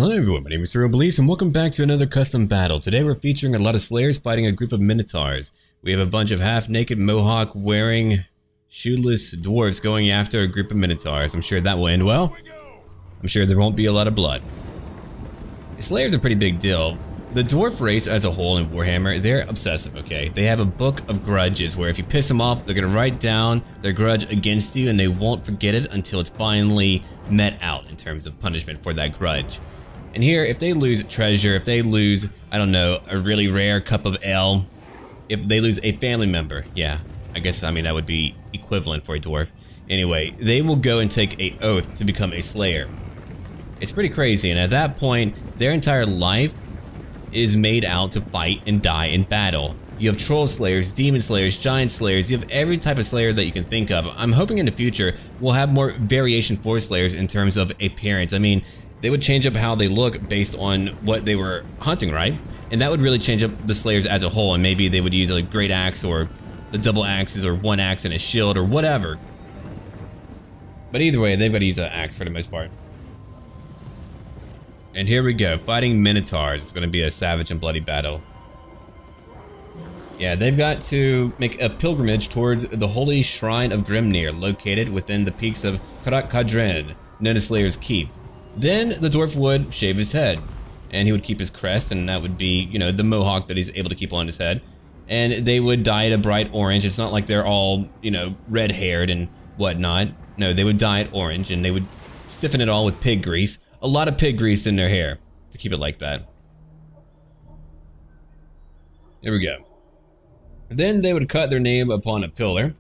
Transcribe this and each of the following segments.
Hello everyone, my name is SurrealBeliefs and welcome back to another custom battle. Today we're featuring a lot of slayers fighting a group of Minotaurs. We have a bunch of half-naked mohawk wearing shoeless dwarves going after a group of Minotaurs. I'm sure that will end well. I'm sure there won't be a lot of blood. Slayers are a pretty big deal. The dwarf race as a whole in Warhammer, they're obsessive, okay? They have a book of grudges where if you piss them off, they're gonna write down their grudge against you and they won't forget it until it's finally met out in terms of punishment for that grudge. And here, if they lose treasure, if they lose, I don't know, a really rare cup of ale, if they lose a family member, yeah, I guess, I mean, that would be equivalent for a dwarf. Anyway, they will go and take an oath to become a slayer. It's pretty crazy, and at that point, their entire life is made out to fight and die in battle. You have troll slayers, demon slayers, giant slayers, you have every type of slayer that you can think of. I'm hoping in the future we'll have more variation for slayers in terms of appearance. I mean, they would change up how they look based on what they were hunting, right? And that would really change up the slayers as a whole, and maybe they would use a great axe or the double axes or one axe and a shield or whatever. But either way, they've got to use an axe for the most part. And here we go, fighting Minotaurs. It's going to be a savage and bloody battle. Yeah, they've got to make a pilgrimage towards the holy shrine of Grimnir, located within the peaks of Khazrak One-Eye, known as Slayer's Keep. Then the dwarf would shave his head, and he would keep his crest, and that would be, you know, the mohawk that he's able to keep on his head. And they would dye it a bright orange. It's not like they're all, you know, red-haired and whatnot. No, they would dye it orange, and they would stiffen it all with pig grease. A lot of pig grease in their hair to keep it like that. Here we go. Then they would cut their name upon a pillar,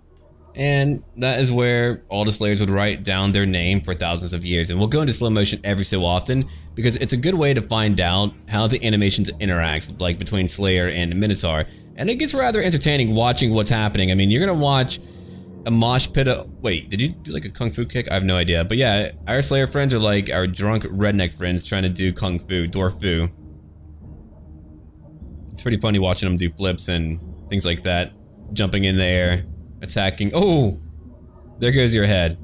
and that is where all the slayers would write down their name for thousands of years. And we'll go into slow motion every so often because it's a good way to find out how the animations interact, like between Slayer and Minotaur. And it gets rather entertaining watching what's happening. I mean, you're gonna watch a mosh pit of, wait, did you do like a kung fu kick? I have no idea. But yeah, our Slayer friends are like our drunk redneck friends trying to do kung fu, dwarf fu. It's pretty funny watching them do flips and things like that. Jumping in the air, attacking. Oh! There goes your head.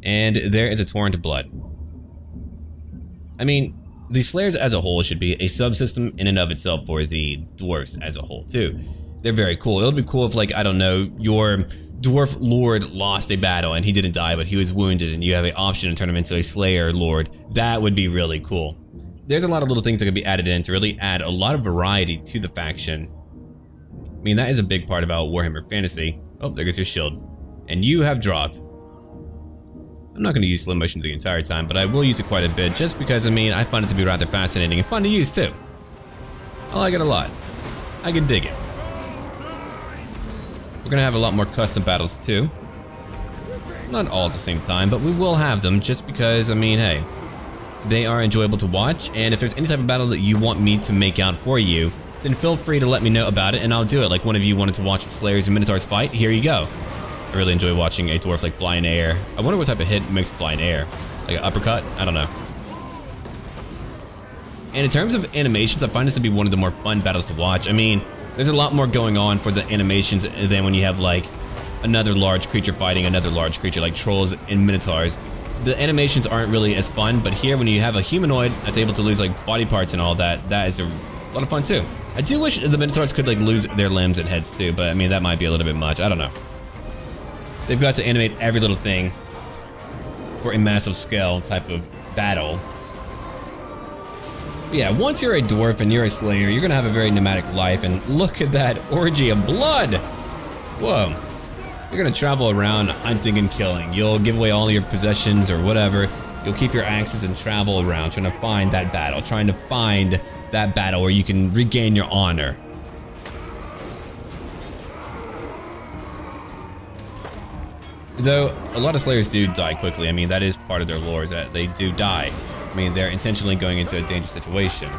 And there is a torrent of blood. I mean, the Slayers as a whole should be a subsystem in and of itself for the dwarves as a whole too. They're very cool. It'll be cool if, like, I don't know, your dwarf lord lost a battle and he didn't die but he was wounded and you have an option to turn him into a slayer lord. That would be really cool. There's a lot of little things that could be added in to really add a lot of variety to the faction. I mean, that is a big part about Warhammer Fantasy. Oh, there goes your shield. And you have dropped. I'm not going to use slow motion the entire time, but I will use it quite a bit just because, I mean, I find it to be rather fascinating and fun to use too. I like it a lot. I can dig it. We're gonna have a lot more custom battles too. Not all at the same time, but we will have them just because, I mean, hey, they are enjoyable to watch, and if there's any type of battle that you want me to make out for you, then feel free to let me know about it and I'll do it. Like one of you wanted to watch Slayers and Minotaurs fight, here you go. I really enjoy watching a dwarf like fly in air. I wonder what type of hit makes fly in air. Like an uppercut? I don't know. And in terms of animations, I find this to be one of the more fun battles to watch. I mean, there's a lot more going on for the animations than when you have like another large creature fighting another large creature like trolls and minotaurs. The animations aren't really as fun, but here when you have a humanoid that's able to lose like body parts and all that, that is a lot of fun too. I do wish the minotaurs could like lose their limbs and heads too, but I mean that might be a little bit much, I don't know. They've got to animate every little thing for a massive scale type of battle. Yeah, once you're a dwarf and you're a slayer, you're gonna have a very nomadic life, and look at that orgy of blood! Whoa. You're gonna travel around hunting and killing. You'll give away all your possessions or whatever. You'll keep your axes and travel around trying to find that battle, trying to find that battle where you can regain your honor. Though, a lot of slayers do die quickly. I mean, that is part of their lore, is that they do die. I mean, they're intentionally going into a dangerous situation.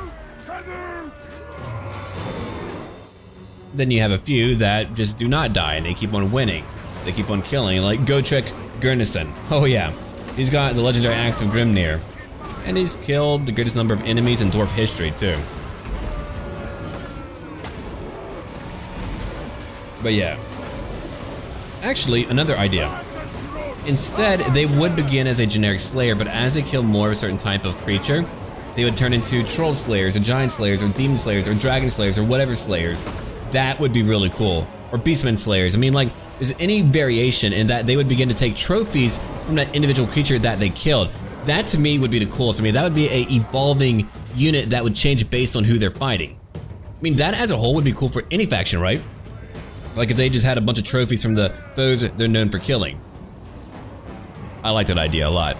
Then you have a few that just do not die and they keep on winning. They keep on killing, like Khazrak One-Eye. Oh yeah, he's got the legendary axe of Grimnir. And he's killed the greatest number of enemies in dwarf history too. But yeah. Actually, another idea. Instead, they would begin as a generic slayer, but as they kill more of a certain type of creature, they would turn into troll slayers or giant slayers or demon slayers or dragon slayers or whatever slayers. That would be really cool. Or beastmen slayers. I mean, like, there's any variation in that they would begin to take trophies from that individual creature that they killed. That to me would be the coolest. I mean, that would be a evolving unit that would change based on who they're fighting. I mean, that as a whole would be cool for any faction, right? Like if they just had a bunch of trophies from the foes they're known for killing. I like that idea a lot.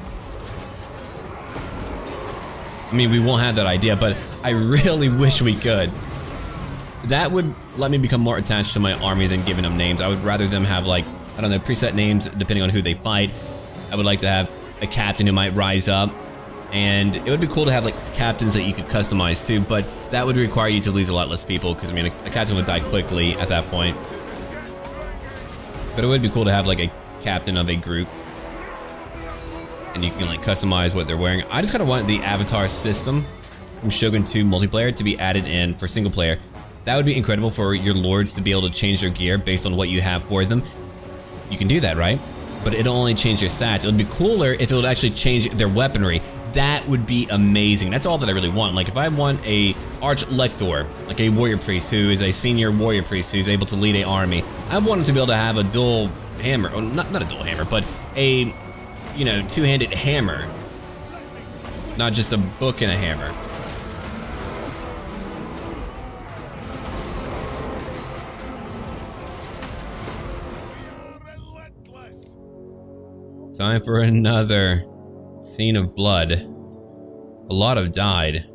I mean, we won't have that idea, but I really wish we could. That would let me become more attached to my army than giving them names. I would rather them have, like, I don't know, preset names depending on who they fight. I would like to have a captain who might rise up, and it would be cool to have, like, captains that you could customize too, but that would require you to lose a lot less people, because I mean, a captain would die quickly at that point. But it would be cool to have, like, a captain of a group, and you can, like, customize what they're wearing. I just kind of want the avatar system from Shogun 2 multiplayer to be added in for single player. That would be incredible for your lords to be able to change their gear based on what you have for them. You can do that, right? But it'll only change their stats. It would be cooler if it would actually change their weaponry. That would be amazing. That's all that I really want. Like if I want a arch lector, like a warrior priest who is a senior warrior priest who's able to lead an army, I want him to be able to have a dual hammer, or not a dual hammer, but a, you know, two-handed hammer, not just a book and a hammer. Time for another scene of blood. A lot have died.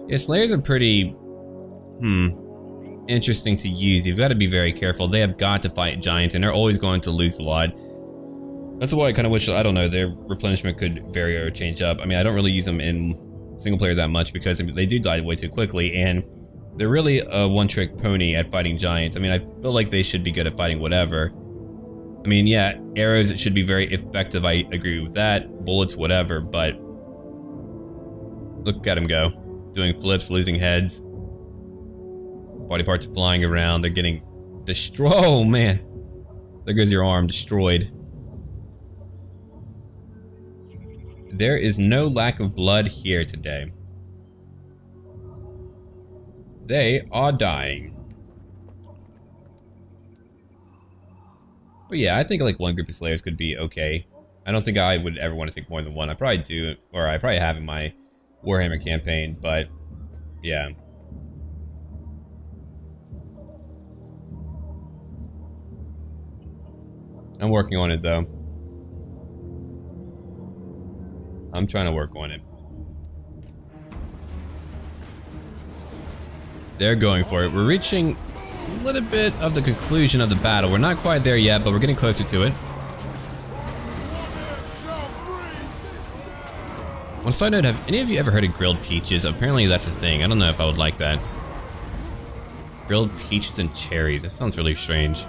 Yeah, slayers are pretty, interesting to use. You've got to be very careful. They have got to fight giants, and they're always going to lose a lot. That's why I kind of wish, I don't know, their replenishment could vary or change up. I mean, I don't really use them in single player that much because they do die way too quickly, and they're really a one-trick pony at fighting giants. I mean, I feel like they should be good at fighting whatever. I mean, yeah, arrows should be very effective, I agree with that. Bullets, whatever, but look at him go. Doing flips, losing heads. Body parts flying around, they're getting destroyed. Oh, man. There goes your arm, destroyed. There is no lack of blood here today. They are dying. But yeah, I think like one group of slayers could be okay. I don't think I would ever want to take more than one. I probably do, or I probably have in my Warhammer campaign, but yeah. I'm working on it though. I'm trying to work on it. They're going for it. We're reaching a little bit of the conclusion of the battle. We're not quite there yet, but we're getting closer to it. On a side note, have any of you ever heard of grilled peaches? Apparently that's a thing. I don't know if I would like that. Grilled peaches and cherries. That sounds really strange.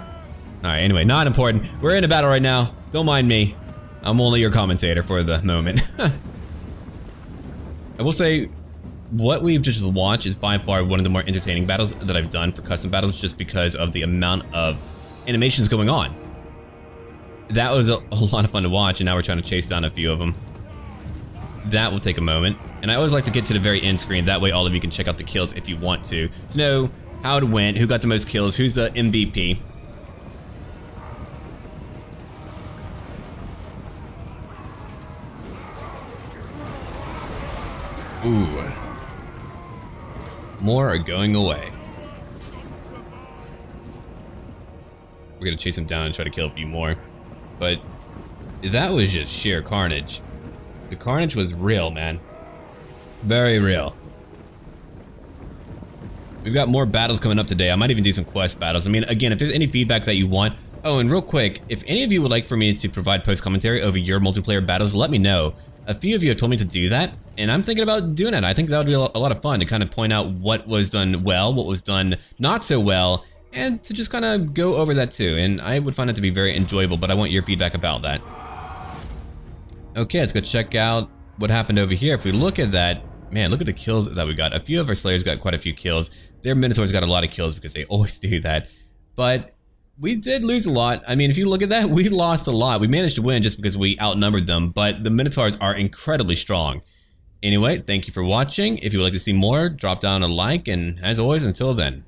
Alright, anyway, not important. We're in a battle right now. Don't mind me. I'm only your commentator for the moment. I will say, what we've just watched is by far one of the more entertaining battles that I've done for custom battles, just because of the amount of animations going on. That was a lot of fun to watch, and now we're trying to chase down a few of them. That will take a moment, and I always like to get to the very end screen. That way all of you can check out the kills if you want to know how it went, who got the most kills, who's the MVP. Ooh. More are going away. We're gonna chase him down and try to kill a few more. But that was just sheer carnage. The carnage was real, man. Very real. We've got more battles coming up today. I might even do some quest battles. I mean, again, if there's any feedback that you want. Oh, and real quick, if any of you would like for me to provide post commentary over your multiplayer battles, let me know. A few of you have told me to do that, and I'm thinking about doing it. I think that would be a lot of fun to kind of point out what was done well, what was done not so well, and to just kind of go over that too. And I would find it to be very enjoyable, but I want your feedback about that. Okay, let's go check out what happened over here. If we look at that, man, look at the kills that we got. A few of our slayers got quite a few kills. Their Minotaurs got a lot of kills because they always do that. But We did lose a lot. I mean, if you look at that, we lost a lot. We managed to win just because we outnumbered them, but the Minotaurs are incredibly strong. Anyway, thank you for watching. If you would like to see more, drop down a like, and as always, until then.